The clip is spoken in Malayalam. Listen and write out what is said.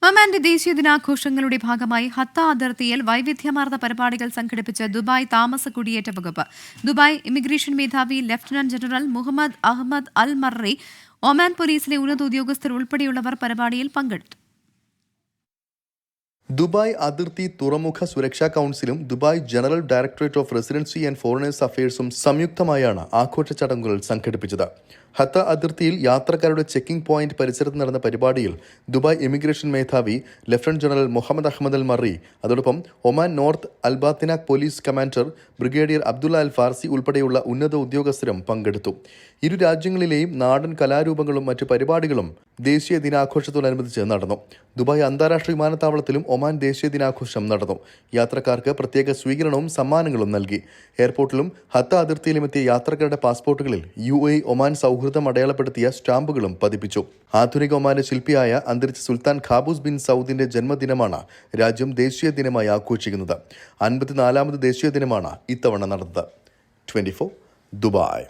ഒമാന്റെ ദേശീയ ദിനാഘോഷങ്ങളുടെ ഭാഗമായി ഹത്ത അതിർത്തിയിൽ വൈവിധ്യമാർന്ന പരിപാടികൾ സംഘടിപ്പിച്ച് ദുബായ് താമസ കുടിയേറ്റ വകുപ്പ്. ദുബായ് ഇമിഗ്രേഷൻ മേധാവി lieutenant general Mohammed Ahmed Al Marri, Oman പോലീസിലെ ഉന്നത ഉദ്യോഗസ്ഥർ ഉൾപ്പെടെയുള്ളവർ പരിപാടിയിൽ പങ്കെടുത്തു. ദുബായ് അതിർത്തി തുറമുഖ സുരക്ഷാ കൗൺസിലും Dubai general directorate of residency and foreigners അഫയേഴ്സും സംയുക്തമായാണ് ആഘോഷ ചടങ്ങുകൾ സംഘടിപ്പിച്ചത്. ഹത്ത അതിർത്തിയിൽ യാത്രക്കാരുടെ ചെക്കിംഗ് പോയിന്റ് പരിസരത്ത് നടന്ന പരിപാടിയിൽ ദുബായ് ഇമിഗ്രേഷൻ മേധാവി lieutenant general Mohammed Ahmed Al Marri, അതോടൊപ്പം ഒമാൻ നോർത്ത് അൽബാത്തിനാക് police commander brigadier Abdullah Al Farsi ഉൾപ്പെടെയുള്ള ഉന്നത ഉദ്യോഗസ്ഥരും പങ്കെടുത്തു. ഇരു രാജ്യങ്ങളിലെയും നാടൻ കലാരൂപങ്ങളും മറ്റു പരിപാടികളും ദേശീയ ദിനാഘോഷത്തോടനുബന്ധിച്ച് നടന്നു. ദുബായ് അന്താരാഷ്ട്ര വിമാനത്താവളത്തിലും ഒമാൻ ദേശീയ ദിനാഘോഷം നടന്നു. യാത്രക്കാർക്ക് പ്രത്യേക സ്വീകരണവും സമ്മാനങ്ങളും നൽകി. എയർപോർട്ടിലും ഹത്ത അതിർത്തിയിലും എത്തിയ യാത്രക്കാരുടെ പാസ്പോർട്ടുകളിൽ UAE ഒമാൻ സൗഹൃദം അടയാളപ്പെടുത്തിയ സ്റ്റാമ്പുകളും പതിപ്പിച്ചു. ആധുനിക ഒമാന്റെ ശില്പിയായ അന്തരിച്ച സുൽത്താൻ ഖാബൂസ് ബിൻ സൗദിന്റെ ജന്മദിനമാണ് രാജ്യം ദേശീയ ദിനമായി ആഘോഷിക്കുന്നത്. 54ാമത് ദേശീയ ദിനമാണ് ഇത്തവണ നടന്നത്. 24 ദുബായ്.